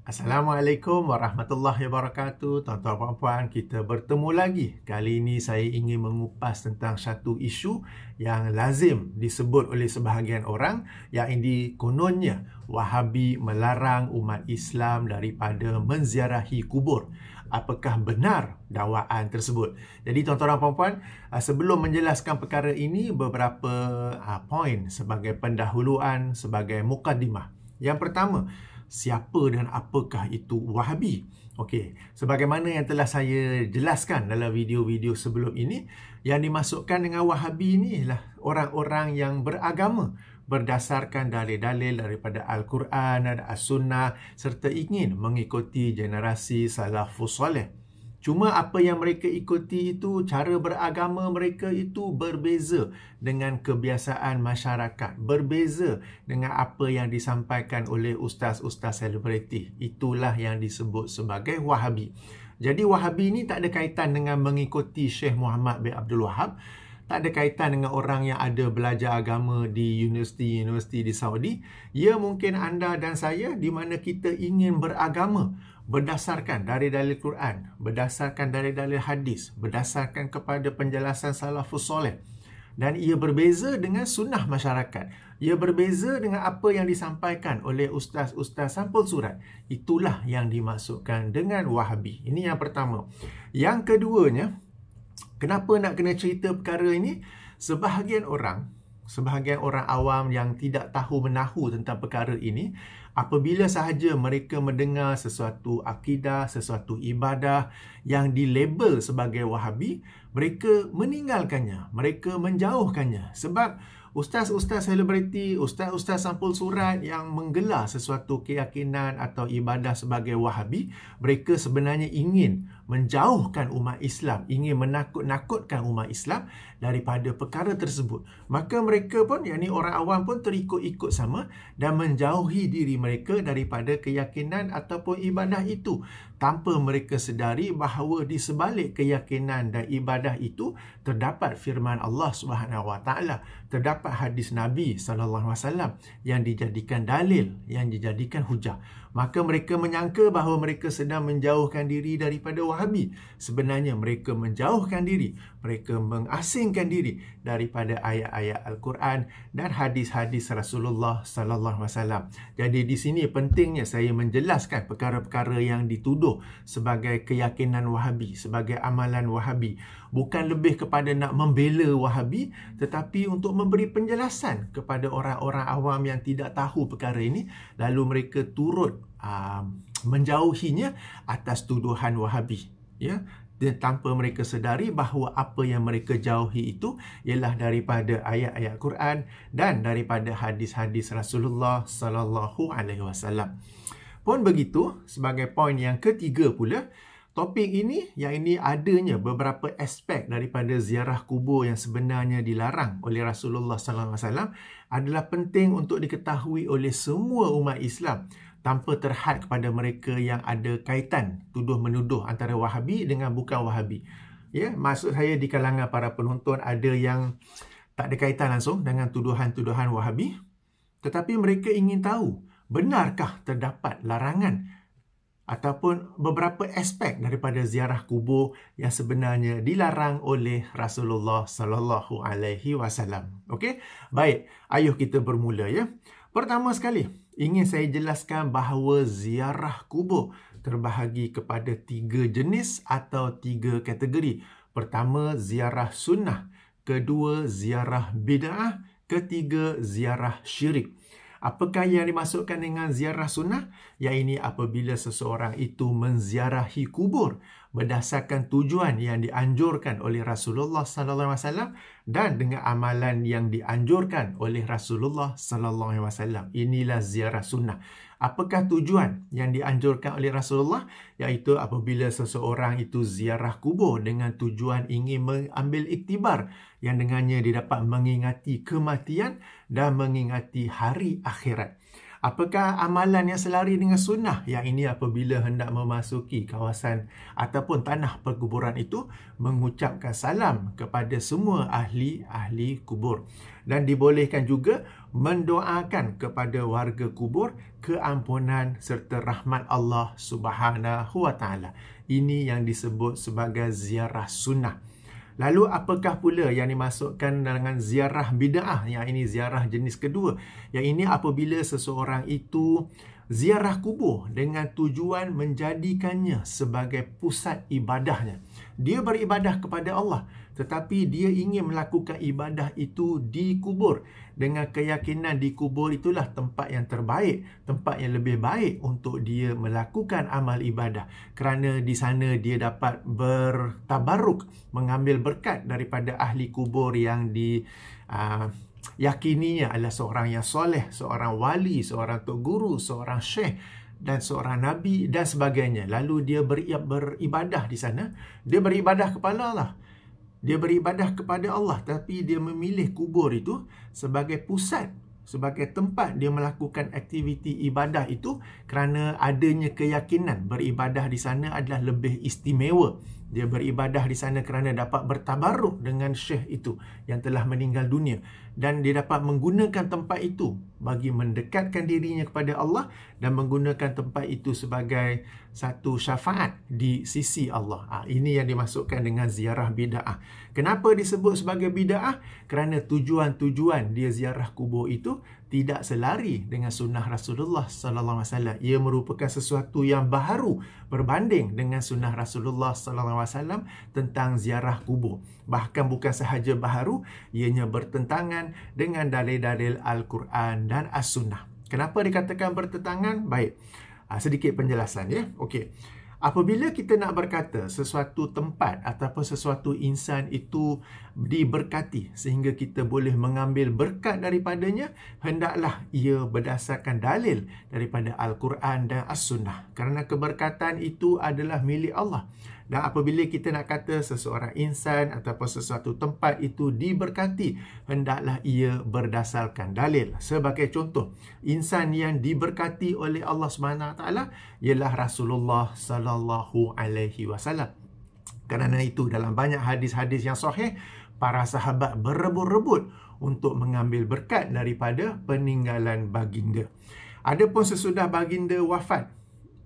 Assalamualaikum warahmatullahi wabarakatuh. Tuan-tuan dan puan, kita bertemu lagi. Kali ini saya ingin mengupas tentang satu isu yang lazim disebut oleh sebahagian orang, yang ini kononnya Wahabi melarang umat Islam daripada menziarahi kubur. Apakah benar dakwaan tersebut? Jadi tuan-tuan dan puan, sebelum menjelaskan perkara ini, beberapa poin sebagai pendahuluan, sebagai mukadimah. Yang pertama, siapa dan apakah itu Wahabi? Okey, sebagaimana yang telah saya jelaskan dalam video-video sebelum ini, yang dimasukkan dengan Wahabi ini ialah orang-orang yang beragama berdasarkan dalil-dalil daripada Al-Quran dan As-Sunnah serta ingin mengikuti generasi salafus soleh. Cuma apa yang mereka ikuti itu, cara beragama mereka itu berbeza dengan kebiasaan masyarakat. Berbeza dengan apa yang disampaikan oleh ustaz-ustaz selebriti. Itulah yang disebut sebagai Wahabi. Jadi Wahabi ini tak ada kaitan dengan mengikuti Syekh Muhammad bin Abdul Wahab. Tak ada kaitan dengan orang yang ada belajar agama di universiti-universiti di Saudi. Ya, mungkin anda dan saya di mana kita ingin beragama berdasarkan dalil-dalil Quran, berdasarkan dalil-dalil hadis, berdasarkan kepada penjelasan salafus soleh. Dan ia berbeza dengan sunnah masyarakat. Ia berbeza dengan apa yang disampaikan oleh ustaz-ustaz sampul surat. Itulah yang dimaksudkan dengan Wahabi. Ini yang pertama. Yang keduanya, kenapa nak kena cerita perkara ini? Sebahagian orang awam yang tidak tahu menahu tentang perkara ini, apabila sahaja mereka mendengar sesuatu akidah, sesuatu ibadah yang dilabel sebagai Wahabi, mereka meninggalkannya, mereka menjauhkannya. Sebab ustaz-ustaz selebriti, ustaz-ustaz sampul surat yang menggelar sesuatu keyakinan atau ibadah sebagai Wahabi, mereka sebenarnya ingin menjauhkan umat Islam, ingin menakut-nakutkan umat Islam daripada perkara tersebut. Maka mereka pun, yakni orang awam pun terikut-ikut sama dan menjauhi diri mereka daripada keyakinan ataupun ibadah itu, tanpa mereka sedari bahawa di sebalik keyakinan dan ibadah itu terdapat firman Allah Subhanahu Wa Taala, terdapat hadis Nabi sallallahu alaihi wasallam yang dijadikan dalil, yang dijadikan hujah. Maka mereka menyangka bahawa mereka sedang menjauhkan diri daripada Wahabi. Sebenarnya mereka menjauhkan diri, mereka mengasingkan diri daripada ayat-ayat Al-Quran dan hadis-hadis Rasulullah sallallahu alaihi wasallam. Jadi di sini pentingnya saya menjelaskan perkara-perkara yang dituduh sebagai keyakinan Wahabi, sebagai amalan Wahabi. Bukan lebih kepada nak membela Wahabi, tetapi untuk memberi penjelasan kepada orang-orang awam yang tidak tahu perkara ini, lalu mereka turut menjauhinya atas tuduhan Wahabi, ya, dan tanpa mereka sedari bahawa apa yang mereka jauhi itu ialah daripada ayat-ayat Quran dan daripada hadis-hadis Rasulullah sallallahu alaihi wasallam. Pun begitu, sebagai poin yang ketiga pula, topik ini, yang ini adanya beberapa aspek daripada ziarah kubur yang sebenarnya dilarang oleh Rasulullah sallallahu alaihi wasallam adalah penting untuk diketahui oleh semua umat Islam, tanpa terhad kepada mereka yang ada kaitan tuduh-menuduh antara Wahabi dengan bukan Wahabi. Ya, maksud saya di kalangan para penonton ada yang tak ada kaitan langsung dengan tuduhan-tuduhan Wahabi, tetapi mereka ingin tahu, benarkah terdapat larangan ataupun beberapa aspek daripada ziarah kubur yang sebenarnya dilarang oleh Rasulullah sallallahu alaihi wasallam. Okey? Baik, ayuh kita bermula, ya. Pertama sekali, ingin saya jelaskan bahawa ziarah kubur terbahagi kepada 3 jenis atau 3 kategori. Pertama, ziarah sunnah. Kedua, ziarah bid'ah. Ketiga, ziarah syirik. Apakah yang dimaksudkan dengan ziarah sunnah? Yang ini apabila seseorang itu menziarahi kubur berdasarkan tujuan yang dianjurkan oleh Rasulullah sallallahu alaihi wasallam dan dengan amalan yang dianjurkan oleh Rasulullah sallallahu alaihi wasallam. Inilah ziarah sunnah. Apakah tujuan yang dianjurkan oleh Rasulullah? Iaitu apabila seseorang itu ziarah kubur dengan tujuan ingin mengambil iktibar, yang dengannya dia dapat mengingati kematian dan mengingati hari akhirat. Apakah amalan yang selari dengan sunnah? Yang ini apabila hendak memasuki kawasan ataupun tanah perkuburan itu, mengucapkan salam kepada semua ahli kubur. Dan dibolehkan juga mendoakan kepada warga kubur keampunan serta rahmat Allah Subhanahu wa taala. Ini yang disebut sebagai ziarah sunnah. Lalu apakah pula yang dimasukkan dengan ziarah bid'ah? Yang ini ziarah jenis kedua. Yang ini apabila seseorang itu ziarah kubur dengan tujuan menjadikannya sebagai pusat ibadahnya. Dia beribadah kepada Allah, tetapi dia ingin melakukan ibadah itu di kubur dengan keyakinan di kubur itulah tempat yang terbaik, tempat yang lebih baik untuk dia melakukan amal ibadah. Kerana di sana dia dapat bertabaruk, mengambil berkat daripada ahli kubur yang yakininya adalah seorang yang soleh, seorang wali, seorang tok guru, seorang syekh dan seorang nabi dan sebagainya. Lalu dia beribadah di sana. Dia beribadah kepada Allah. Dia beribadah kepada Allah, tapi dia memilih kubur itu sebagai pusat, sebagai tempat dia melakukan aktiviti ibadah itu kerana adanya keyakinan beribadah di sana adalah lebih istimewa. Dia beribadah di sana kerana dapat bertabaruk dengan syekh itu yang telah meninggal dunia. Dan dia dapat menggunakan tempat itu bagi mendekatkan dirinya kepada Allah dan menggunakan tempat itu sebagai satu syafaat di sisi Allah. Ini yang dimasukkan dengan ziarah bid'ah. Kenapa disebut sebagai bid'ah? Kerana tujuan-tujuan dia ziarah kubur itu tidak selari dengan sunnah Rasulullah sallallahu alaihi wasallam. Ia merupakan sesuatu yang baharu berbanding dengan sunnah Rasulullah sallallahu alaihi wasallam tentang ziarah kubur. Bahkan bukan sahaja baharu, ianya bertentangan dengan dalil-dalil Al-Quran dan As-Sunnah. Kenapa dikatakan bertentangan? Baik, sedikit penjelasan ya. Okey. Apabila kita nak berkata sesuatu tempat ataupun sesuatu insan itu diberkati sehingga kita boleh mengambil berkat daripadanya, hendaklah ia berdasarkan dalil daripada Al-Quran dan As-Sunnah. Kerana keberkatan itu adalah milik Allah. Dan apabila kita nak kata seseorang insan ataupun sesuatu tempat itu diberkati, hendaklah ia berdasarkan dalil. Sebagai contoh, insan yang diberkati oleh Allah SWT ialah Rasulullah sallallahu alaihi wasallam. Kerana itu dalam banyak hadis-hadis yang sahih, para sahabat berebut-rebut untuk mengambil berkat daripada peninggalan baginda. Adapun sesudah baginda wafat,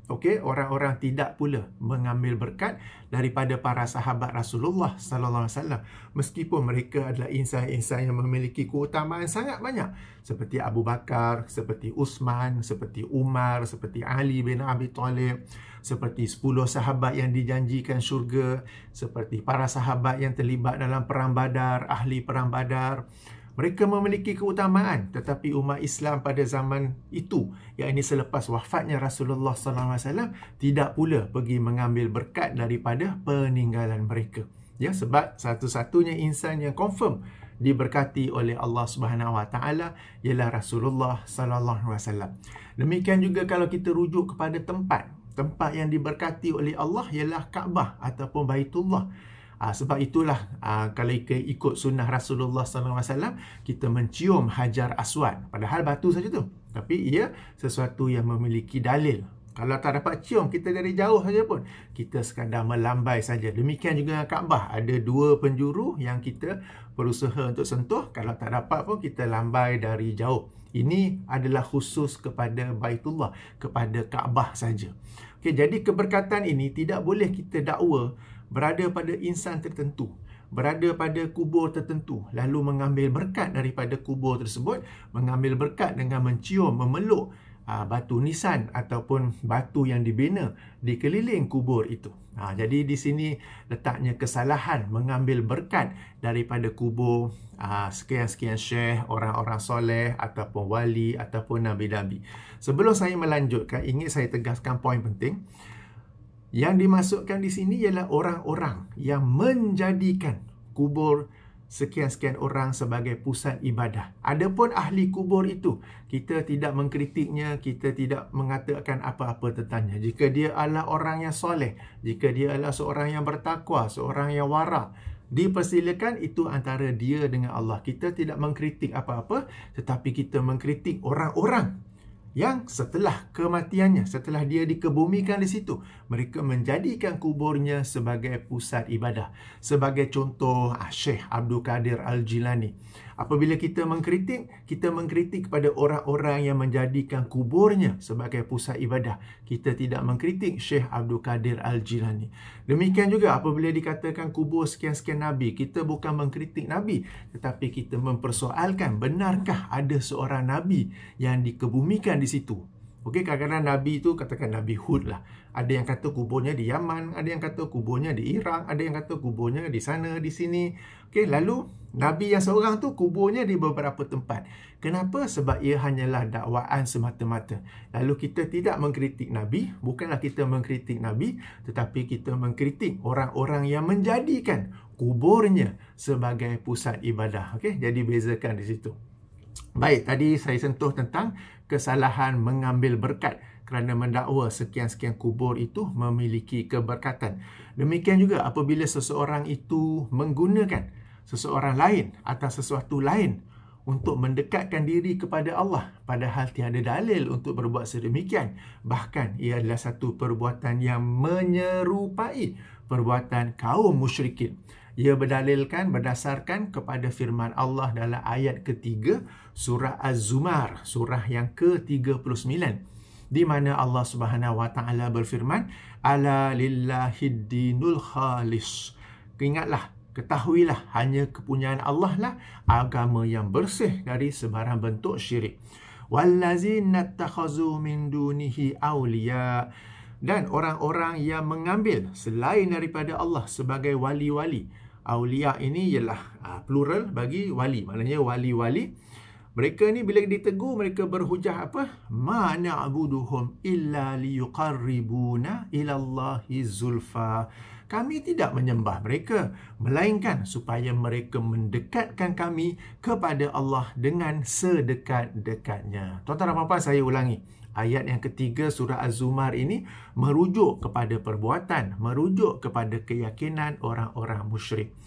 okey, orang-orang tidak pula mengambil berkat daripada para sahabat Rasulullah sallallahu alaihi wasallam, meskipun mereka adalah insan-insan yang memiliki keutamaan sangat banyak, seperti Abu Bakar, seperti Uthman, seperti Umar, seperti Ali bin Abi Talib, seperti 10 sahabat yang dijanjikan syurga, seperti para sahabat yang terlibat dalam perang Badar, ahli perang Badar. Mereka memiliki keutamaan, tetapi umat Islam pada zaman itu, yang ini selepas wafatnya Rasulullah SAW, tidak pula pergi mengambil berkat daripada peninggalan mereka. Ya, sebab satu-satunya insan yang confirm diberkati oleh Allah Subhanahu Wa Taala ialah Rasulullah SAW. Demikian juga kalau kita rujuk kepada tempat yang diberkati oleh Allah ialah Kaabah ataupun Baitullah. Sebab itulah kalau ikut sunnah Rasulullah SAW, kita mencium Hajar Aswad. Padahal batu saja tu, tapi ia sesuatu yang memiliki dalil. Kalau tak dapat cium, kita dari jauh saja pun, kita sekadar melambai saja. Demikian juga dengan Kaabah. Ada 2 penjuru yang kita berusaha untuk sentuh. Kalau tak dapat pun, kita lambai dari jauh. Ini adalah khusus kepada Baitullah, kepada Kaabah saja. Okay, jadi keberkatan ini tidak boleh kita dakwa berada pada insan tertentu, berada pada kubur tertentu, lalu mengambil berkat daripada kubur tersebut, mengambil berkat dengan mencium, memeluk batu nisan ataupun batu yang dibina di keliling kubur itu. Jadi di sini letaknya kesalahan mengambil berkat daripada kubur sekian-sekian syekh, orang-orang soleh ataupun wali ataupun nabi-nabi. Sebelum saya melanjutkan, ingin saya tegaskan poin penting. Yang dimasukkan di sini ialah orang-orang yang menjadikan kubur sekian-sekian orang sebagai pusat ibadah. Adapun ahli kubur itu, kita tidak mengkritiknya, kita tidak mengatakan apa-apa tentangnya. Jika dia adalah orang yang soleh, jika dia adalah seorang yang bertakwa, seorang yang wara', dipersilakan, itu antara dia dengan Allah. Kita tidak mengkritik apa-apa, tetapi kita mengkritik orang-orang yang setelah kematiannya, setelah dia dikebumikan di situ, mereka menjadikan kuburnya sebagai pusat ibadah. Sebagai contoh, Syekh Abdul Qadir Al-Jilani. Apabila kita mengkritik kepada orang-orang yang menjadikan kuburnya sebagai pusat ibadah. Kita tidak mengkritik Syekh Abdul Qadir Al-Jilani. Demikian juga apabila dikatakan kubur sekian-sekian Nabi, kita bukan mengkritik Nabi, tetapi kita mempersoalkan, benarkah ada seorang Nabi yang dikebumikan di situ? Okey, kadang-kadang Nabi itu, katakan Nabi Hud lah. Ada yang kata kuburnya di Yaman, ada yang kata kuburnya di Iraq, ada yang kata kuburnya di sana, di sini. Okey, lalu Nabi yang seorang tu kuburnya di beberapa tempat. Kenapa? Sebab ia hanyalah dakwaan semata-mata. Lalu kita tidak mengkritik Nabi, bukanlah kita mengkritik Nabi, tetapi kita mengkritik orang-orang yang menjadikan kuburnya sebagai pusat ibadah. Okey, jadi bezakan di situ. Baik, tadi saya sentuh tentang kesalahan mengambil berkat kerana mendakwa sekian-sekian kubur itu memiliki keberkatan. Demikian juga apabila seseorang itu menggunakan seseorang lain atau sesuatu lain untuk mendekatkan diri kepada Allah, padahal tiada dalil untuk berbuat sedemikian. Bahkan ia adalah satu perbuatan yang menyerupai perbuatan kaum musyrikin. Ia berdalilkan berdasarkan kepada firman Allah dalam ayat ketiga surah Az-Zumar, surah yang ke-39, di mana Allah Subhanahu wa taala berfirman, ala lillahid dinul khalis. Ingatlah, ketahuilah, hanya kepunyaan Allah lah agama yang bersih dari sebarang bentuk syirik. Wallazina takhazu min dunihi awliya, dan orang-orang yang mengambil selain daripada Allah sebagai wali-wali. Aulia ini ialah plural bagi wali, maknanya wali-wali. Mereka ni bila ditegur, mereka berhujah apa? Ma na'buduhum illa liyuqarribuna ilallahi zulfa. Kami tidak menyembah mereka, melainkan supaya mereka mendekatkan kami kepada Allah dengan sedekat-dekatnya. Tuan-tuan dan puan-puan, saya ulangi. Ayat yang ketiga surah Az-Zumar ini merujuk kepada perbuatan, merujuk kepada keyakinan orang-orang musyrik.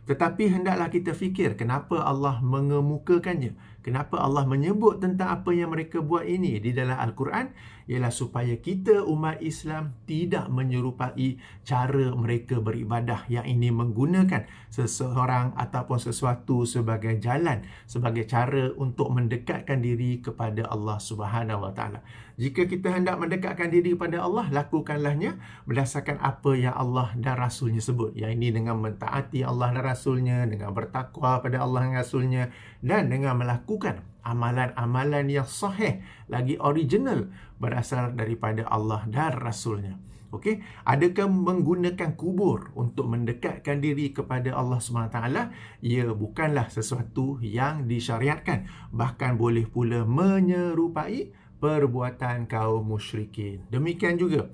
Tetapi hendaklah kita fikir kenapa Allah mengemukakannya. Kenapa Allah menyebut tentang apa yang mereka buat ini di dalam Al-Quran? Ialah supaya kita umat Islam tidak menyerupai cara mereka beribadah, yang ini menggunakan seseorang ataupun sesuatu sebagai jalan, sebagai cara untuk mendekatkan diri kepada Allah Subhanahu wa taala. Jika kita hendak mendekatkan diri kepada Allah, lakukanlahnya berdasarkan apa yang Allah dan Rasulnya sebut. Yang ini dengan mentaati Allah dan Rasulnya, dengan bertakwa pada Allah dan Rasulnya, dan dengan melakukan amalan-amalan yang sahih, lagi original, berasal daripada Allah dan Rasulnya. Okey, adakah menggunakan kubur untuk mendekatkan diri kepada Allah SWT? Ia bukanlah sesuatu yang disyariatkan, bahkan boleh pula menyerupai perbuatan kaum musyrikin. Demikian juga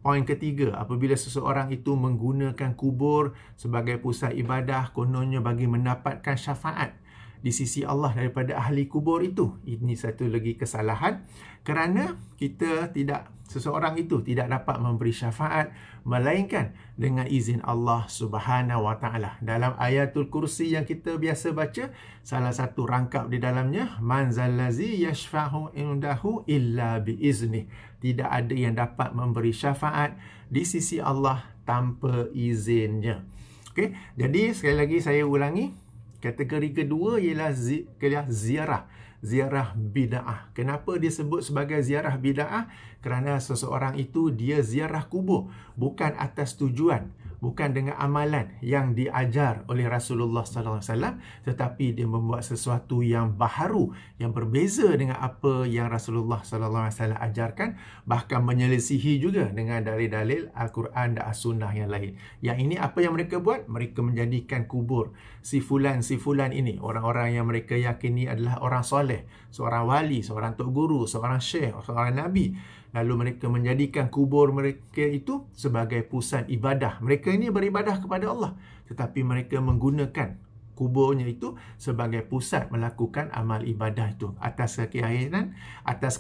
poin ketiga, apabila seseorang itu menggunakan kubur sebagai pusat ibadah, kononnya bagi mendapatkan syafaat di sisi Allah daripada ahli kubur itu. Ini satu lagi kesalahan, kerana seseorang itu tidak dapat memberi syafaat melainkan dengan izin Allah Subhanahu wa taala. Dalam ayatul kursi yang kita biasa baca, salah satu rangkap di dalamnya, man zallazi yashfa'u indahu illa biizni. Tidak ada yang dapat memberi syafaat di sisi Allah tanpa izinnya. Okey, jadi sekali lagi saya ulangi. Kategori kedua ialah ziarah bid'ah. Kenapa disebut sebagai ziarah bid'ah? Kerana seseorang itu dia ziarah kubur bukan atas tujuan, bukan dengan amalan yang diajar oleh Rasulullah SAW, tetapi dia membuat sesuatu yang baharu, yang berbeza dengan apa yang Rasulullah SAW ajarkan, bahkan menyelisihi juga dengan dalil-dalil Al-Quran dan As-Sunnah yang lain. Yang ini apa yang mereka buat? Mereka menjadikan kubur si fulan ini, orang-orang yang mereka yakini adalah orang soleh, seorang wali, seorang tok guru, seorang syekh, seorang nabi. Lalu mereka menjadikan kubur mereka itu sebagai pusat ibadah. Mereka ini beribadah kepada Allah, tetapi mereka menggunakan kuburnya itu sebagai pusat melakukan amal ibadah itu, atas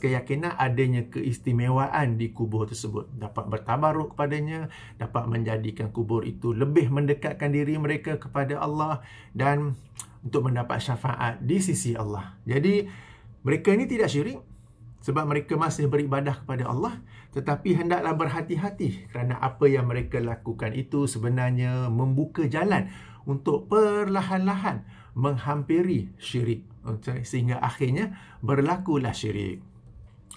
keyakinan adanya keistimewaan di kubur tersebut, dapat bertabaruk kepadanya, dapat menjadikan kubur itu lebih mendekatkan diri mereka kepada Allah dan untuk mendapat syafaat di sisi Allah. Jadi mereka ini tidak syirik, sebab mereka masih beribadah kepada Allah, tetapi hendaklah berhati-hati kerana apa yang mereka lakukan itu sebenarnya membuka jalan untuk perlahan-lahan menghampiri syirik, sehingga akhirnya berlakulah syirik.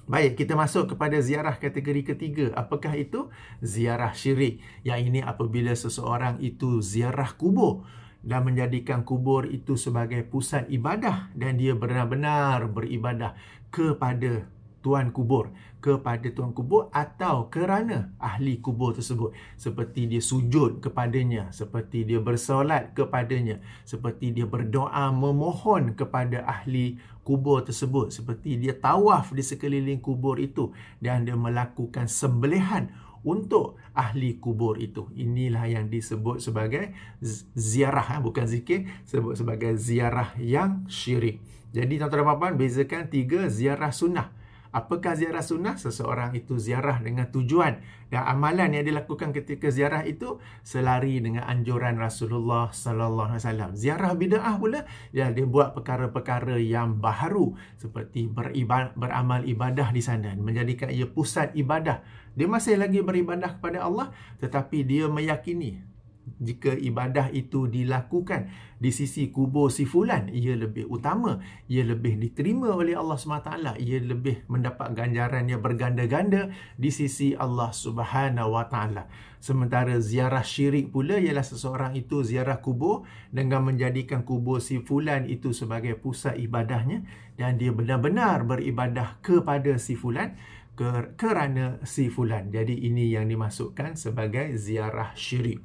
Baik, kita masuk kepada ziarah kategori ketiga. Apakah itu? Ziarah syirik. Yang ini apabila seseorang itu ziarah kubur dan menjadikan kubur itu sebagai pusat ibadah, dan dia benar-benar beribadah kepada tuan kubur, atau kerana ahli kubur tersebut, seperti dia sujud kepadanya, seperti dia bersolat kepadanya, seperti dia berdoa memohon kepada ahli kubur tersebut, seperti dia tawaf di sekeliling kubur itu, dan dia melakukan sembelihan untuk ahli kubur itu. Inilah yang disebut sebagai ziarah, bukan zikir, sebut sebagai ziarah yang syirik. Jadi tuan-tuan dan puan-puan, bezakan 3 ziarah sunnah. Apakah ziarah sunnah? Seseorang itu ziarah dengan tujuan dan amalan yang dilakukan ketika ziarah itu selari dengan anjuran Rasulullah sallallahu alaihi wasallam. Ziarah bid'ah pula, dia buat perkara-perkara yang baharu, seperti beramal ibadah di sana, menjadikan ia pusat ibadah. Dia masih lagi beribadah kepada Allah, tetapi dia meyakini jika ibadah itu dilakukan di sisi kubur si fulan, ia lebih utama, ia lebih diterima oleh Allah SWT, ia lebih mendapat ganjaran yang berganda-ganda di sisi Allah SWT. Sementara ziarah syirik pula ialah seseorang itu ziarah kubur dengan menjadikan kubur si fulan itu sebagai pusat ibadahnya, dan dia benar-benar beribadah kepada si fulan kerana si fulan. Jadi ini yang dimasukkan sebagai ziarah syirik.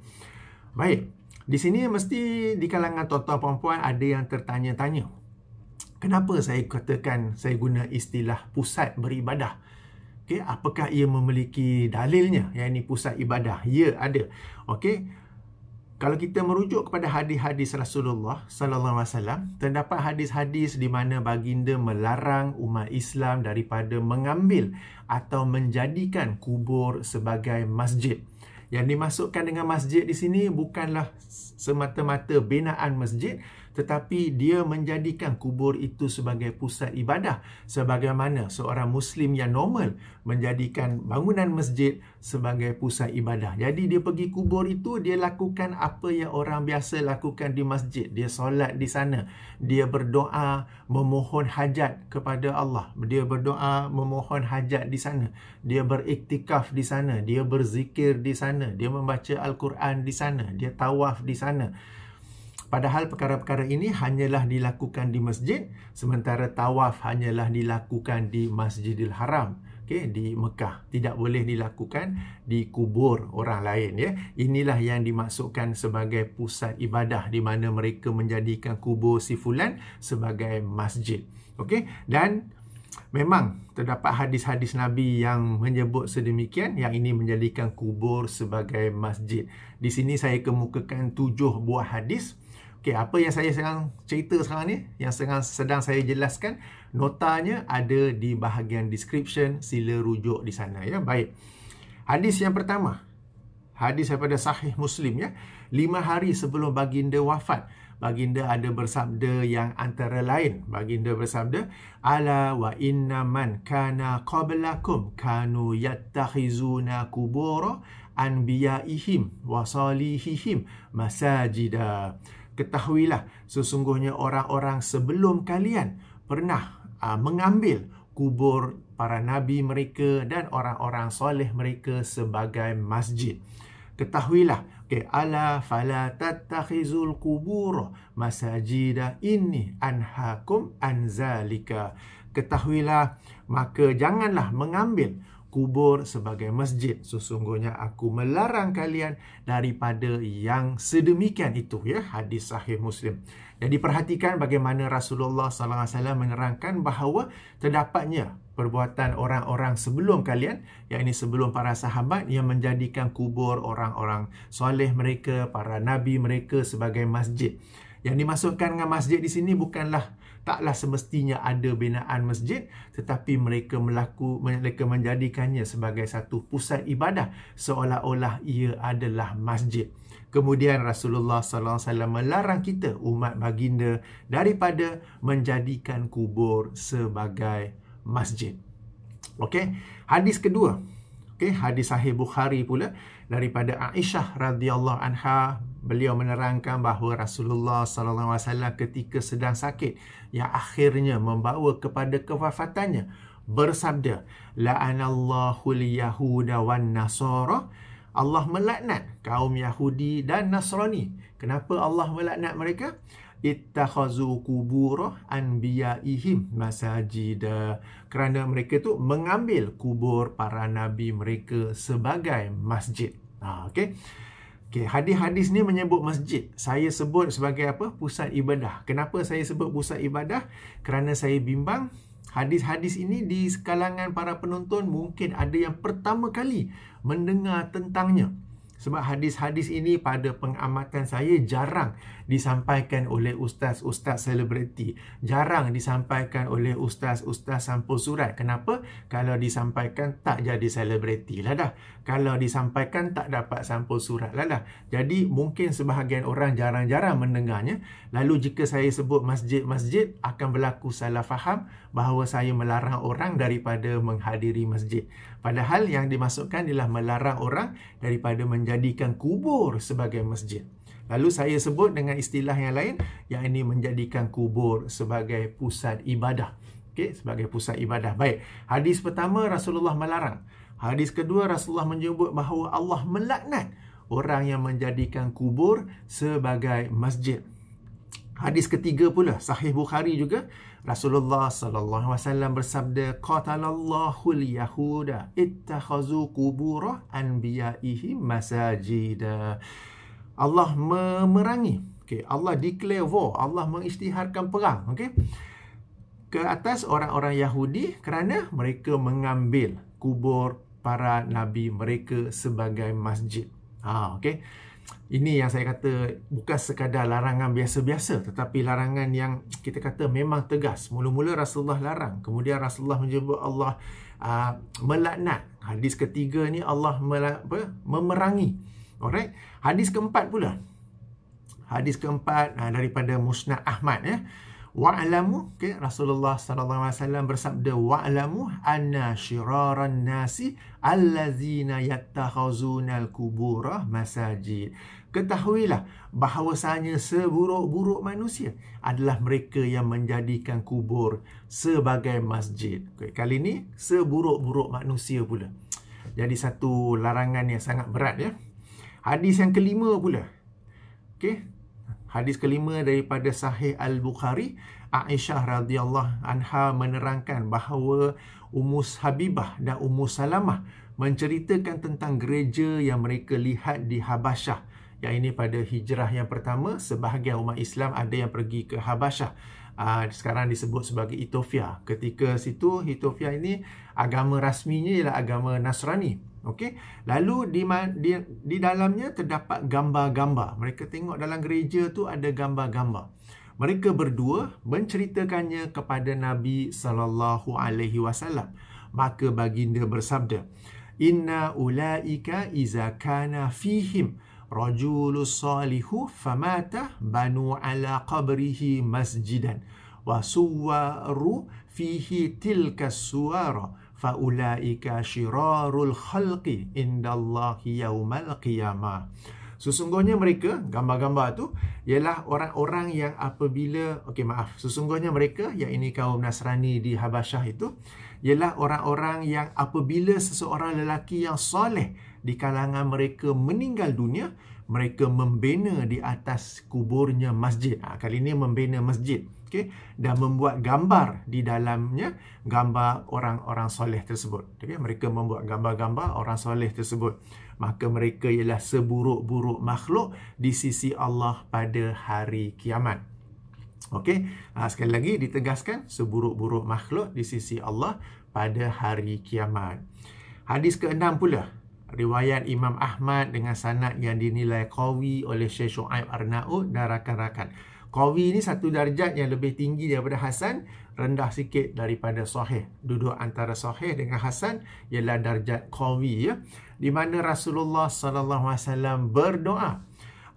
Baik, di sini mesti di kalangan tuan-tuan puan-puan ada yang tertanya-tanya, kenapa saya katakan saya guna istilah pusat beribadah? Okey, apakah ia memiliki dalilnya yang ini pusat ibadah? Ya, ada. Okey, kalau kita merujuk kepada hadis-hadis Rasulullah sallallahu alaihi wasallam, terdapat hadis-hadis di mana baginda melarang umat Islam daripada mengambil atau menjadikan kubur sebagai masjid. Yang dimasukkan dengan masjid di sini bukanlah semata-mata binaan masjid, tetapi dia menjadikan kubur itu sebagai pusat ibadah, sebagaimana seorang Muslim yang normal menjadikan bangunan masjid sebagai pusat ibadah. Jadi dia pergi kubur itu, dia lakukan apa yang orang biasa lakukan di masjid. Dia solat di sana, dia berdoa memohon hajat kepada Allah, dia berdoa memohon hajat di sana, dia beriktikaf di sana, dia berzikir di sana, dia membaca Al-Quran di sana, dia tawaf di sana. Padahal perkara-perkara ini hanyalah dilakukan di masjid, sementara tawaf hanyalah dilakukan di Masjidil Haram, di Mekah. Tidak boleh dilakukan di kubur orang lain. Ya. Inilah yang dimaksudkan sebagai pusat ibadah, di mana mereka menjadikan kubur si fulan sebagai masjid. Dan memang terdapat hadis-hadis Nabi yang menyebut sedemikian, yang ini menjadikan kubur sebagai masjid. Di sini saya kemukakan 7 buah hadis. Apa yang saya sedang cerita sekarang ni, yang sedang saya jelaskan, notanya ada di bahagian description, sila rujuk di sana. Ya, baik. Hadis yang pertama, hadis daripada Sahih Muslim, ya. 5 hari sebelum baginda wafat, baginda ada bersabda yang antara lain, baginda bersabda, ala wa inna man kana qablakum kanu yattakhizuna kubura anbiyaihim wa salihihim masajida. Ketahuilah, sesungguhnya orang-orang sebelum kalian pernah mengambil kubur para nabi mereka dan orang-orang soleh mereka sebagai masjid. Ketahuilah, ala fala tattakhizul qubur masajida inni anhakum anzalika. Ketahuilah, maka janganlah mengambil kubur sebagai masjid. Sesungguhnya aku melarang kalian daripada yang sedemikian itu. Ya, hadis Sahih Muslim. Jadi perhatikan bagaimana Rasulullah SAW menerangkan bahawa terdapatnya perbuatan orang-orang sebelum kalian, yang ini sebelum para sahabat, yang menjadikan kubur orang-orang soleh mereka, para nabi mereka sebagai masjid. Yang dimasukkan dengan masjid di sini taklah semestinya ada binaan masjid, tetapi mereka menjadikannya sebagai satu pusat ibadah, seolah-olah ia adalah masjid. Kemudian Rasulullah SAW melarang kita, umat baginda, daripada menjadikan kubur sebagai masjid. Okey, hadis kedua. Okey, hadis sahih Bukhari pula daripada Aisyah radhiyallahu anha, beliau menerangkan bahawa Rasulullah sallallahu alaihi wasallam ketika sedang sakit yang akhirnya membawa kepada kewafatannya bersabda, la'anallahu al-yahuda wan nasara, Allah melaknat kaum Yahudi dan Nasrani. Kenapa Allah melaknat mereka? Ittakhazu kubur anbiyaihim masajida, kerana mereka tu mengambil kubur para nabi mereka sebagai masjid. Okey. Okey, hadis-hadis ni menyebut masjid. Saya sebut sebagai apa? Pusat ibadah. Kenapa saya sebut pusat ibadah? Kerana saya bimbang hadis-hadis ini di kalangan para penonton mungkin ada yang pertama kali mendengar tentangnya. Sebab hadis-hadis ini pada pengamatan saya jarang disampaikan oleh ustaz-ustaz selebriti. Jarang disampaikan oleh ustaz-ustaz sampul surat. Kenapa? Kalau disampaikan tak jadi selebriti lah dah. Kalau disampaikan tak dapat sampul surat lah dah. Jadi mungkin sebahagian orang jarang-jarang mendengarnya. Lalu jika saya sebut masjid-masjid, akan berlaku salah faham bahawa saya melarang orang daripada menghadiri masjid. Padahal yang dimaksudkan ialah melarang orang daripada menjadikan kubur sebagai masjid. Lalu saya sebut dengan istilah yang lain, yang ini menjadikan kubur sebagai pusat ibadah. Okey, sebagai pusat ibadah. Baik, hadis pertama Rasulullah melarang. Hadis kedua Rasulullah menyebut bahawa Allah melaknat orang yang menjadikan kubur sebagai masjid. Hadis ketiga pula sahih Bukhari juga, Rasulullah sallallahu alaihi wasallam bersabda, qatalallahu al-yahuda ittakhazu qubur anbiyaihim masajida. Allah memerangi. Okey, Allah declare war, Allah mengisytiharkan perang, okey, ke atas orang-orang Yahudi kerana mereka mengambil kubur para nabi mereka sebagai masjid. Okey. Ini yang saya kata bukan sekadar larangan biasa-biasa, tetapi larangan yang kita kata memang tegas. Mula-mula Rasulullah larang, kemudian Rasulullah menyebut Allah melaknat. Hadis ketiga ni Allah memerangi. Alright. Hadis keempat pula. Hadis keempat daripada Musnad Ahmad ya. Wa'lamu, okay, Rasulullah sallallahu alaihi wasallam bersabda, wa'lamu anna syiraran nasi allazina yattakhazunal kubura masajid. Ketahuilah bahawasanya seburuk-buruk manusia adalah mereka yang menjadikan kubur sebagai masjid. Okay, kali ni seburuk-buruk manusia pula. Jadi satu larangan yang sangat berat ya. Hadis yang kelima pula. Okey. Hadis kelima daripada Sahih Al-Bukhari, Aisyah radhiyallahu anha menerangkan bahawa Ummu Habibah dan Ummu Salamah menceritakan tentang gereja yang mereka lihat di Habasyah. Yang ini pada hijrah yang pertama, sebahagian umat Islam ada yang pergi ke Habasyah. Sekarang disebut sebagai Ethiopia. Ketika situ, Ethiopia ini agama rasminya ialah agama Nasrani. Okey. Lalu di dalamnya terdapat gambar-gambar. Mereka tengok dalam gereja tu ada gambar-gambar. Mereka berdua menceritakannya kepada Nabi sallallahu alaihi wasallam. Maka baginda bersabda, "Inna ulaika iza kana fihim rajulus salihu famata banu ala qabrihi masjidan wa suwaru fihi tilka suwara faulaika syirarul khalqi indallahi yaumal qiyamah." Sesungguhnya mereka, gambar-gambar tu ialah orang-orang yang apabila, sesungguhnya mereka, yang ini kaum Nasrani di Habasyah itu, ialah orang-orang yang apabila seseorang lelaki yang soleh di kalangan mereka meninggal dunia, mereka membina di atas kuburnya masjid. Kali ini membina masjid. Okay? Dan membuat gambar di dalamnya, gambar orang-orang soleh tersebut. Okay? Mereka membuat gambar-gambar orang soleh tersebut. Maka mereka ialah seburuk-buruk makhluk di sisi Allah pada hari kiamat. Okey, sekali lagi ditegaskan, seburuk-buruk makhluk di sisi Allah pada hari kiamat. Hadis ke-6 pula, riwayat Imam Ahmad dengan sanad yang dinilai qawi oleh Syekh Shu'aib Arnaud dan rakan-rakan. Qawi ni satu darjat yang lebih tinggi daripada Hasan, rendah sikit daripada Sahih. Duduk antara Sahih dengan Hasan ialah darjat qawi ya. Di mana Rasulullah sallallahu alaihi wasallam berdoa,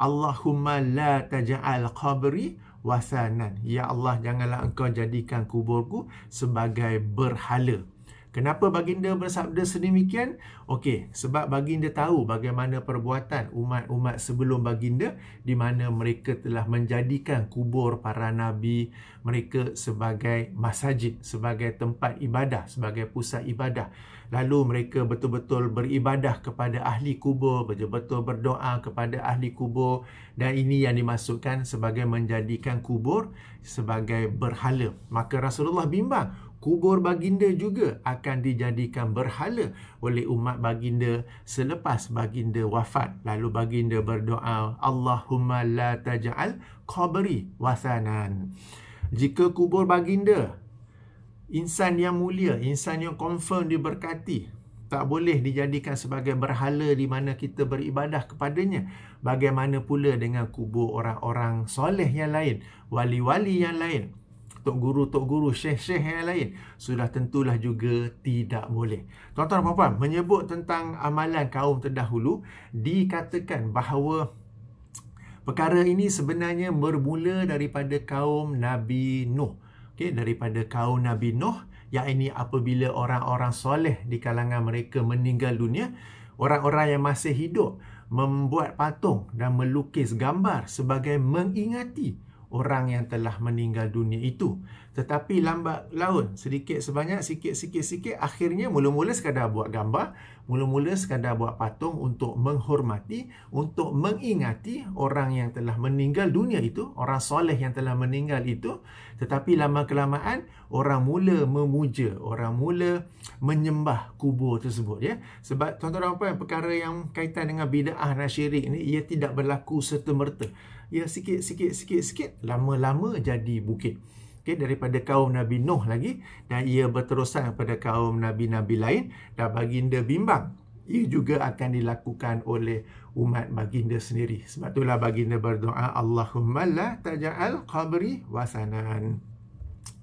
Allahumma la taj'al qabri wasanan. Ya Allah, janganlah engkau jadikan kuburku sebagai berhala. Kenapa baginda bersabda sedemikian? Okey, sebab baginda tahu bagaimana perbuatan umat-umat sebelum baginda, di mana mereka telah menjadikan kubur para nabi mereka sebagai masjid, sebagai tempat ibadah, sebagai pusat ibadah. Lalu mereka betul-betul beribadah kepada ahli kubur, betul-betul berdoa kepada ahli kubur, dan ini yang dimaksudkan sebagai menjadikan kubur sebagai berhala. Maka Rasulullah bimbang, kubur baginda juga akan dijadikan berhala oleh umat baginda selepas baginda wafat. Lalu baginda berdoa, Allahumma la taj'al qabri wathanan. Jika kubur baginda, insan yang mulia, insan yang confirm diberkati, tak boleh dijadikan sebagai berhala di mana kita beribadah kepadanya, bagaimana pula dengan kubur orang-orang soleh yang lain, wali-wali yang lain, tok guru, syekh-syekh yang lain? Sudah tentulah juga tidak boleh. Tuan-tuan dan puan-puan, menyebut tentang amalan kaum terdahulu, dikatakan bahawa perkara ini sebenarnya bermula daripada kaum Nabi Nuh. Okey, daripada kaum Nabi Nuh, yang ini apabila orang-orang soleh di kalangan mereka meninggal dunia, orang-orang yang masih hidup membuat patung dan melukis gambar sebagai mengingati orang yang telah meninggal dunia itu. Tetapi lambat laun, sedikit sebanyak, sikit, akhirnya mula-mula sekadar buat gambar, mula-mula sekadar buat patung untuk menghormati, untuk mengingati orang yang telah meninggal dunia itu, orang soleh yang telah meninggal itu. Tetapi lama-kelamaan, orang mula memuja, orang mula menyembah kubur tersebut, ya. Sebab tuan-tuan dan puan, perkara yang kaitan dengan bid'ah dan syirik ni, ia tidak berlaku serta-merta. Ya, sikit, lama-lama jadi bukit. Okay, daripada kaum Nabi Nuh lagi, dan ia berterusan kepada kaum Nabi-Nabi lain, dan baginda bimbang ia juga akan dilakukan oleh umat baginda sendiri. Sebab itulah baginda berdoa, Allahumma la taj'al qabri wathanan.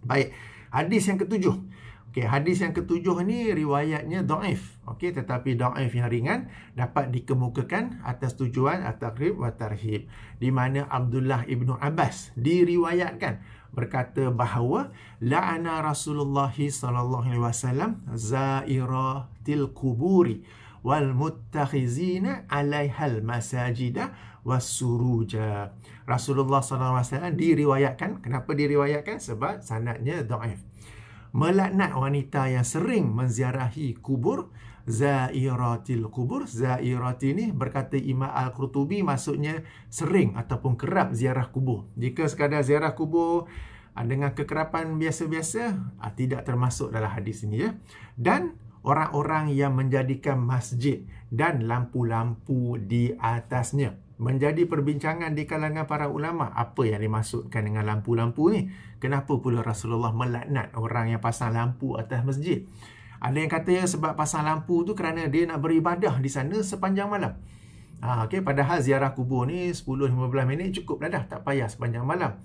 Baik, hadis yang ketujuh. Okey, hadis yang ketujuh ni riwayatnya dhaif. Okey, tetapi dhaif yang ringan dapat dikemukakan atas tujuan at-targhib wa tarhib, di mana Abdullah ibnu Abbas diriwayatkan berkata bahawa la'ana Rasulullah sallallahu alaihi wasallam zairatil kuburi wal muttakhizina 'alaihal masajida wasuruja. Rasulullah sallallahu alaihi wasallam diriwayatkan, kenapa diriwayatkan? Sebab sanadnya dhaif, melaknat wanita yang sering menziarahi kubur, zairatil kubur. Zairat ini berkata Imam Al-Qurtubi maksudnya sering ataupun kerap ziarah kubur. Jika sekadar ziarah kubur dengan kekerapan biasa-biasa, tidak termasuk dalam hadis ini, ya. Dan orang-orang yang menjadikan masjid dan lampu-lampu di atasnya. Menjadi perbincangan di kalangan para ulama, apa yang dimaksudkan dengan lampu-lampu ni? Kenapa pula Rasulullah melaknat orang yang pasang lampu atas masjid? Ada yang kata sebab pasang lampu tu kerana dia nak beribadah di sana sepanjang malam. Okay, padahal ziarah kubur ni 10-15 minit cukup dah, tak payah sepanjang malam.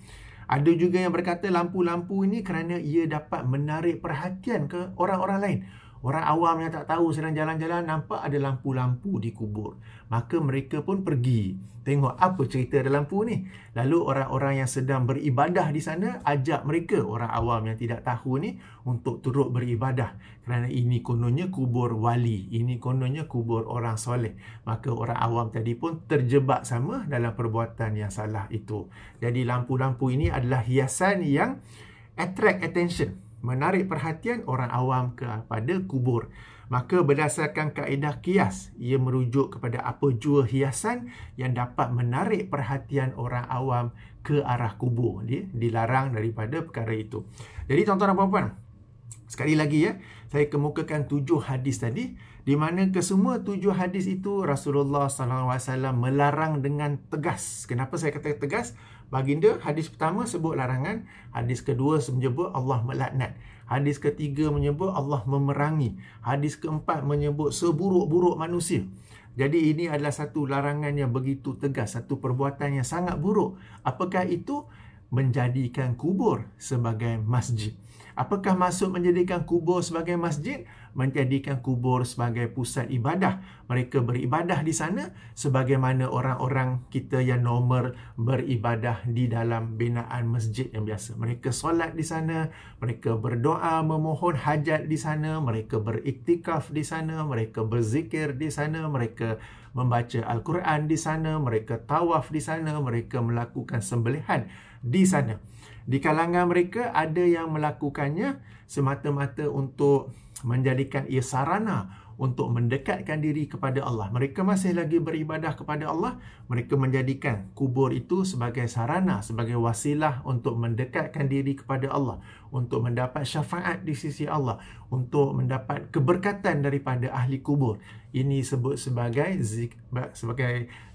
Ada juga yang berkata lampu-lampu ini kerana ia dapat menarik perhatian ke orang-orang lain. Orang awam yang tak tahu sedang jalan-jalan nampak ada lampu-lampu di kubur, maka mereka pun pergi tengok apa cerita ada lampu ni. Lalu orang-orang yang sedang beribadah di sana ajak mereka, orang awam yang tidak tahu ni, untuk turut beribadah, kerana ini kononnya kubur wali, ini kononnya kubur orang soleh. Maka orang awam tadi pun terjebak sama dalam perbuatan yang salah itu. Jadi lampu-lampu ini adalah hiasan yang attract attention, menarik perhatian orang awam kepada kubur. Maka berdasarkan kaedah qiyas, ia merujuk kepada apa jua hiasan yang dapat menarik perhatian orang awam ke arah kubur. Dia dilarang daripada perkara itu. Jadi tuan-tuan dan puan-puan, sekali lagi, ya, saya kemukakan 7 hadis tadi, di mana kesemua 7 hadis itu Rasulullah SAW melarang dengan tegas. Kenapa saya kata tegas? Baginda hadis pertama sebut larangan, hadis kedua menyebut Allah melaknat, hadis ketiga menyebut Allah memerangi, hadis keempat menyebut seburuk-buruk manusia. Jadi ini adalah satu larangan yang begitu tegas, satu perbuatan yang sangat buruk. Apakah itu? Menjadikan kubur sebagai masjid. Apakah maksud menjadikan kubur sebagai masjid? menjadikan kubur sebagai pusat ibadah. Mereka beribadah di sana sebagaimana orang-orang kita yang normal beribadah di dalam binaan masjid yang biasa. Mereka solat di sana, mereka berdoa memohon hajat di sana, mereka beriktikaf di sana, mereka berzikir di sana, mereka membaca Al-Quran di sana, mereka tawaf di sana, mereka melakukan sembelihan di sana. Di kalangan mereka ada yang melakukannya semata-mata untuk menjadikan ia sarana untuk mendekatkan diri kepada Allah. Mereka masih lagi beribadah kepada Allah, mereka menjadikan kubur itu sebagai sarana, sebagai wasilah untuk mendekatkan diri kepada Allah, untuk mendapat syafaat di sisi Allah, untuk mendapat keberkatan daripada ahli kubur. Ini sebut sebagai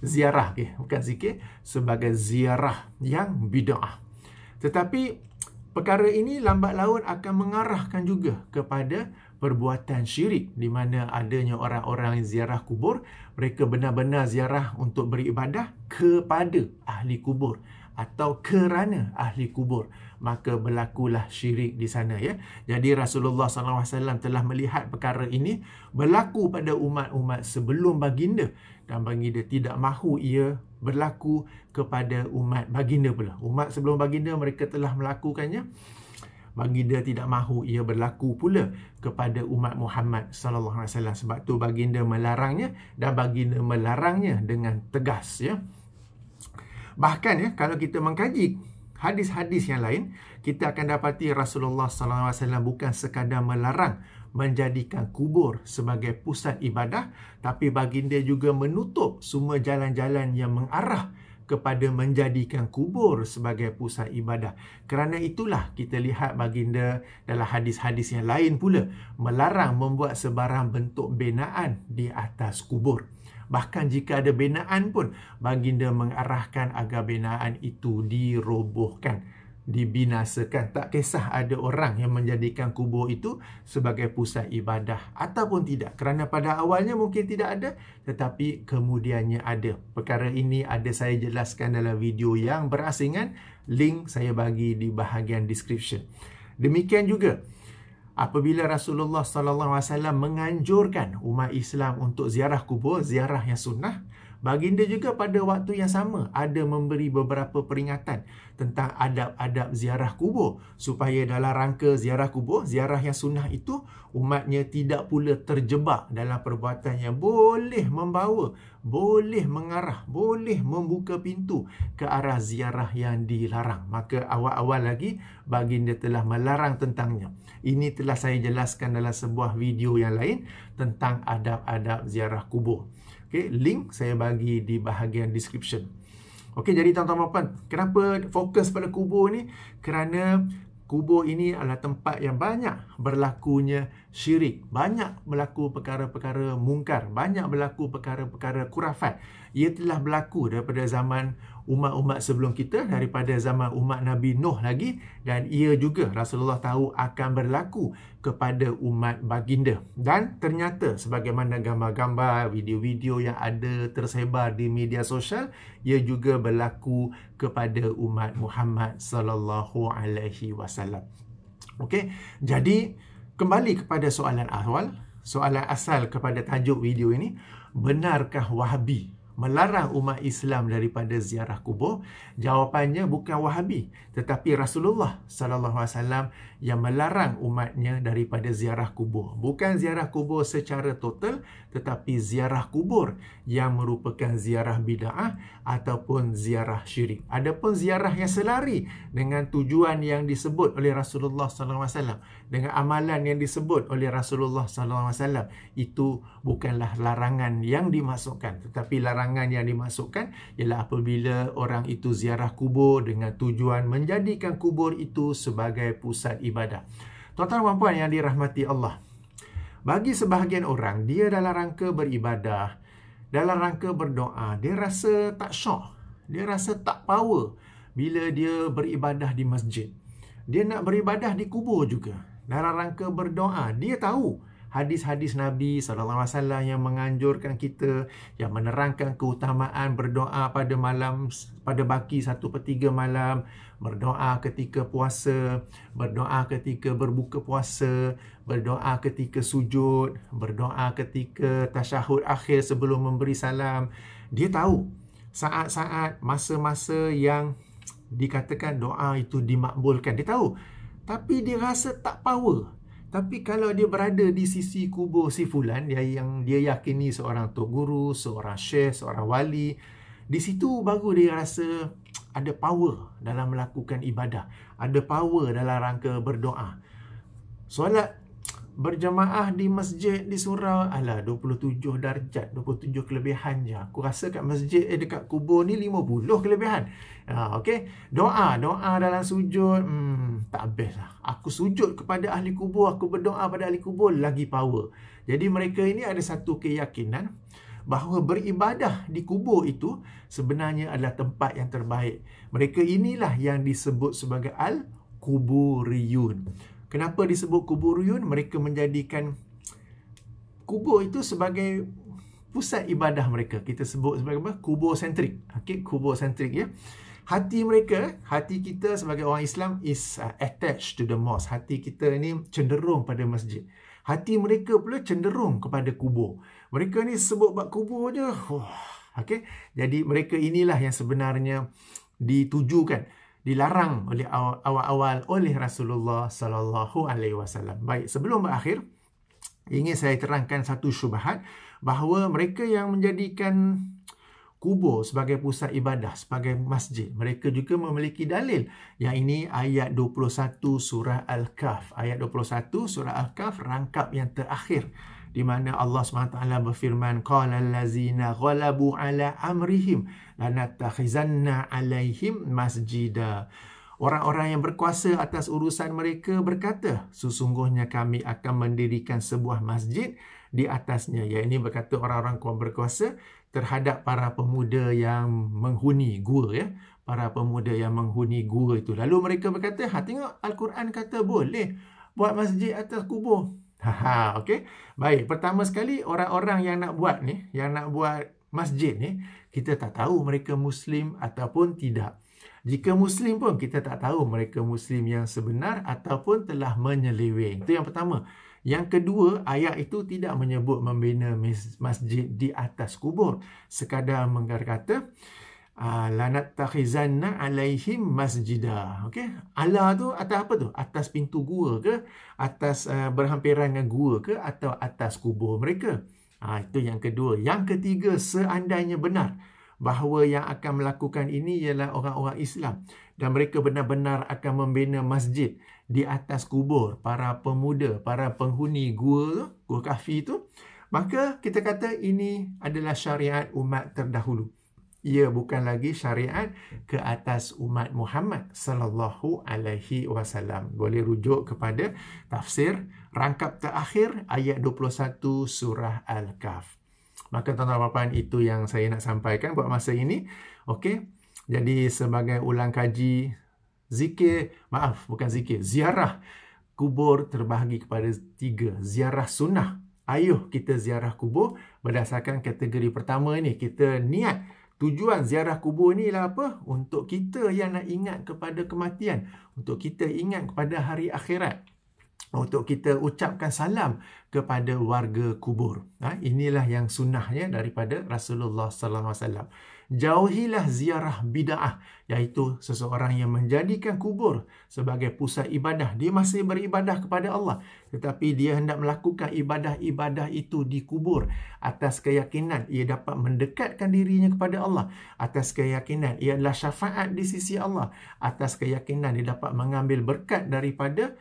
ziarah, bukan zikir, sebagai ziarah yang bid'ah. Tetapi perkara ini lambat laun akan mengarahkan juga kepada perbuatan syirik, di mana adanya orang-orang yang ziarah kubur, mereka benar-benar ziarah untuk beribadah kepada ahli kubur atau kerana ahli kubur, maka berlakulah syirik di sana, ya. Jadi Rasulullah SAW telah melihat perkara ini berlaku pada umat-umat sebelum baginda, dan baginda tidak mahu ia berlaku kepada umat baginda pula. Umat sebelum baginda mereka telah melakukannya, baginda tidak mahu ia berlaku pula kepada umat Muhammad sallallahu alaihi wasallam. Sebab tu baginda melarangnya, dan baginda melarangnya dengan tegas, ya. Bahkan, ya, kalau kita mengkaji hadis-hadis yang lain, kita akan dapati Rasulullah sallallahu alaihi wasallam bukan sekadar melarang menjadikan kubur sebagai pusat ibadah, tapi baginda juga menutup semua jalan-jalan yang mengarah kepada menjadikan kubur sebagai pusat ibadah. Kerana itulah kita lihat baginda dalam hadis-hadis yang lain pula melarang membuat sebarang bentuk binaan di atas kubur. Bahkan jika ada binaan pun, baginda mengarahkan agar binaan itu dirobohkan, dibinasakan. Tak kisah ada orang yang menjadikan kubur itu sebagai pusat ibadah ataupun tidak. Kerana pada awalnya mungkin tidak ada, tetapi kemudiannya ada. Perkara ini ada saya jelaskan dalam video yang berasingan. Link saya bagi di bahagian description. Demikian juga apabila Rasulullah SAW menganjurkan umat Islam untuk ziarah kubur, ziarah yang sunnah, baginda juga pada waktu yang sama ada memberi beberapa peringatan tentang adab-adab ziarah kubur, supaya dalam rangka ziarah kubur, ziarah yang sunnah itu, umatnya tidak pula terjebak dalam perbuatan yang boleh membawa, boleh mengarah, boleh membuka pintu ke arah ziarah yang dilarang. Maka awal-awal lagi baginda telah melarang tentangnya. Ini telah saya jelaskan dalam sebuah video yang lain tentang adab-adab ziarah kubur. Okay, link saya bagi di bahagian description. Okey, jadi tuan-tuan dan puan, kenapa fokus pada kubur ni? Kerana kubur ini adalah tempat yang banyak berlakunya syirik, banyak berlaku perkara-perkara mungkar, banyak berlaku perkara-perkara khurafat. Ia telah berlaku daripada zaman umat-umat sebelum kita, daripada zaman umat Nabi Nuh lagi, dan ia juga Rasulullah tahu akan berlaku kepada umat baginda. Dan ternyata sebagaimana gambar-gambar, video-video yang ada tersebar di media sosial, ia juga berlaku kepada umat Muhammad sallallahu alaihi wasallam. Okey, jadi kembali kepada soalan awal, soalan asal kepada tajuk video ini, benarkah Wahabi melarang umat Islam daripada ziarah kubur? Jawapannya bukan Wahabi, tetapi Rasulullah sallallahu alaihi wasallam yang melarang umatnya daripada ziarah kubur. Bukan ziarah kubur secara total, tetapi ziarah kubur yang merupakan ziarah bid'ah ataupun ziarah syirik. Adapun ziarah yang selari dengan tujuan yang disebut oleh Rasulullah sallallahu alaihi wasallam, dengan amalan yang disebut oleh Rasulullah sallallahu alaihi wasallam, itu bukanlah larangan yang dimasukkan, tetapi larangan yang dimasukkan ialah apabila orang itu ziarah kubur dengan tujuan menjadikan kubur itu sebagai pusat ibadah. Tuan-tuan dan puan yang dirahmati Allah, bagi sebahagian orang, dia dalam rangka beribadah, dalam rangka berdoa, dia rasa tak syok, dia rasa tak power bila dia beribadah di masjid. Dia nak beribadah di kubur juga. Dalam rangka berdoa, dia tahu hadis-hadis Nabi SAW yang menganjurkan kita, yang menerangkan keutamaan berdoa pada malam, pada baki 1/3 malam, berdoa ketika puasa, berdoa ketika berbuka puasa, berdoa ketika sujud, berdoa ketika tasyahud akhir sebelum memberi salam. Dia tahu saat-saat, masa-masa yang dikatakan doa itu dimakbulkan. Dia tahu. Tapi dia rasa tak power. Tapi kalau dia berada di sisi kubur si fulan, yang dia yakini seorang tok guru, seorang syekh, seorang wali, di situ baru dia rasa ada power dalam melakukan ibadah. Ada power dalam rangka berdoa. Solat berjamaah di masjid di surau, 27 darjat, 27 kelebihan je. Aku rasa kat masjid dekat kubur ni 50 kelebihan. Okey. Doa dalam sujud, tak habis lah. Aku sujud kepada ahli kubur, aku berdoa pada ahli kubur, lagi power. Jadi mereka ini ada satu keyakinan bahawa beribadah di kubur itu sebenarnya adalah tempat yang terbaik. Mereka inilah yang disebut sebagai al-kuburiyun. Kenapa disebut kuburiyun? Mereka menjadikan kubur itu sebagai pusat ibadah mereka. Kita sebut sebagai apa? Kubur sentrik. Okey, kubur sentrik ya. Hati mereka, hati kita sebagai orang Islam is attached to the mosque. Hati kita ni cenderung pada masjid. Hati mereka pula cenderung kepada kubur. Mereka ni sebut bab kubur je. Okey. Jadi mereka inilah yang sebenarnya ditujukan, dilarang oleh awal-awal oleh Rasulullah sallallahu alaihi wasallam. Baik, sebelum berakhir, ingin saya terangkan satu syubhat bahawa mereka yang menjadikan kubur sebagai pusat ibadah, sebagai masjid, mereka juga memiliki dalil. Yang ini ayat 21 surah Al-Kahf. Ayat 21 surah Al-Kahf, rangkap yang terakhir, di mana Allah SWT berfirman, qala allazina ghalabu ala amrihim lanattakhizanna alaihim masjida. Orang-orang yang berkuasa atas urusan mereka berkata, sesungguhnya kami akan mendirikan sebuah masjid di atasnya. Ya, ini berkata orang-orang berkuasa terhadap para pemuda yang menghuni gua ya. Para pemuda yang menghuni gua itu. Lalu mereka berkata, tengok Al-Quran kata boleh buat masjid atas kubur. Okey. Baik, pertama sekali orang-orang yang nak buat ni, yang nak buat masjid ni, kita tak tahu mereka Muslim ataupun tidak. Jika Muslim pun kita tak tahu mereka Muslim yang sebenar ataupun telah menyeleweng. Itu yang pertama. Yang kedua, ayat itu tidak menyebut membina masjid di atas kubur. Sekadar berkata, lanattakhizanna alaihim masjidah. Okey, ala tu atas apa tu? Atas pintu gua ke, atas berhampiran dengan gua ke, atau atas kubur mereka. Itu yang kedua. Yang ketiga, seandainya benar bahawa yang akan melakukan ini ialah orang-orang Islam dan mereka benar-benar akan membina masjid di atas kubur para pemuda, para penghuni gua kahfi tu, maka kita kata ini adalah syariat umat terdahulu. Ia bukan lagi syariat ke atas umat Muhammad sallallahu alaihi wasallam. Boleh rujuk kepada tafsir rangkap terakhir ayat 21 surah Al-Kahf. Maka tuan-tuan dan puan, itu yang saya nak sampaikan buat masa ini. Okey. Jadi sebagai ulang kaji, ziarah kubur terbahagi kepada 3. Ziarah sunnah. Ayuh kita ziarah kubur berdasarkan kategori pertama ini. Kita niat. Tujuan ziarah kubur ni lah apa? Untuk kita yang nak ingat kepada kematian. Untuk kita ingat kepada hari akhirat. Untuk kita ucapkan salam kepada warga kubur. Inilah yang sunnahnya daripada Rasulullah SAW. Jauhilah ziarah bid'ah, iaitu seseorang yang menjadikan kubur sebagai pusat ibadah. Dia masih beribadah kepada Allah, tetapi dia hendak melakukan ibadah-ibadah itu di kubur atas keyakinan ia dapat mendekatkan dirinya kepada Allah, atas keyakinan ia adalah syafaat di sisi Allah, atas keyakinan dia dapat mengambil berkat daripada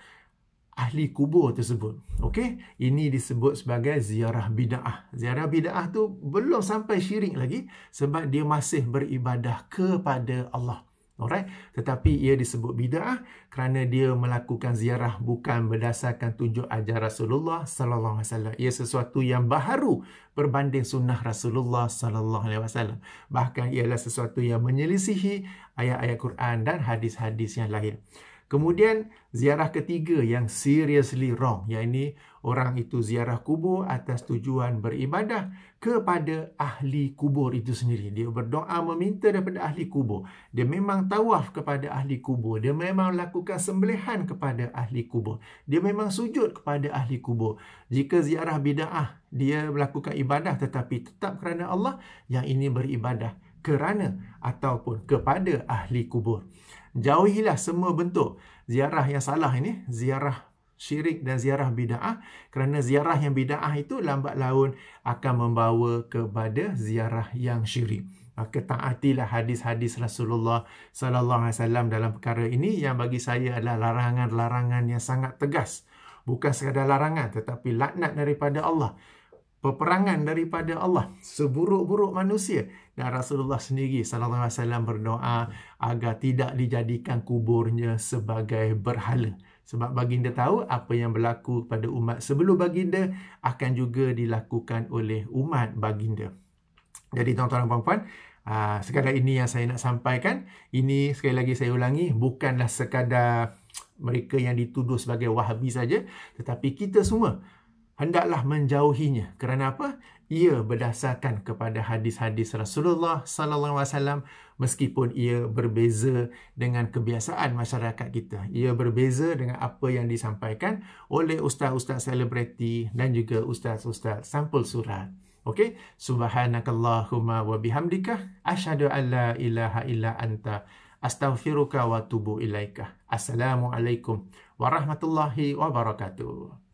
ahli kubur tersebut. Okey, ini disebut sebagai ziarah bid'ah. Ziarah bid'ah tu belum sampai syirik lagi sebab dia masih beribadah kepada Allah. Alright, tetapi ia disebut bid'ah kerana dia melakukan ziarah bukan berdasarkan tunjuk ajar Rasulullah sallallahu alaihi wasallam. Ia sesuatu yang baharu berbanding sunnah Rasulullah sallallahu alaihi wasallam. Bahkan ialah sesuatu yang menyelisihi ayat-ayat Quran dan hadis-hadis yang lain. Kemudian ziarah ketiga yang seriously wrong, yang ini orang itu ziarah kubur atas tujuan beribadah kepada ahli kubur itu sendiri. Dia berdoa meminta daripada ahli kubur. Dia memang tawaf kepada ahli kubur. Dia memang lakukan sembelihan kepada ahli kubur. Dia memang sujud kepada ahli kubur. Jika ziarah bid'ah, dia melakukan ibadah tetapi tetap kerana Allah, yang ini beribadah kerana ataupun kepada ahli kubur. Jauhilah semua bentuk ziarah yang salah ini, ziarah syirik dan ziarah bid'ah, kerana ziarah yang bid'ah itu lambat laun akan membawa kepada ziarah yang syirik. Maka taatilah hadis-hadis Rasulullah sallallahu alaihi wasallam dalam perkara ini, yang bagi saya adalah larangan-larangan yang sangat tegas. Bukan sekadar larangan tetapi laknat daripada Allah. Peperangan daripada Allah, seburuk-buruk manusia. Dan Rasulullah sendiri sallallahu alaihi wasallam berdoa agar tidak dijadikan kuburnya sebagai berhala. Sebab baginda tahu apa yang berlaku pada umat sebelum baginda akan juga dilakukan oleh umat baginda. Jadi tuan-tuan dan puan-puan, sekadar ini yang saya nak sampaikan. Ini sekali lagi saya ulangi, bukanlah sekadar mereka yang dituduh sebagai Wahabi saja, tetapi kita semua hendaklah menjauhinya. Kerana apa? Ia berdasarkan kepada hadis-hadis Rasulullah sallallahu alaihi wasallam, meskipun ia berbeza dengan kebiasaan masyarakat kita. Ia berbeza dengan apa yang disampaikan oleh ustaz-ustaz selebriti dan juga ustaz-ustaz sampul surat. Okey, subhanakallahumma wa bihamdika asyhadu an la ilaha illa anta astaghfiruka wa atubu ilaika. Assalamualaikum warahmatullahi wabarakatuh.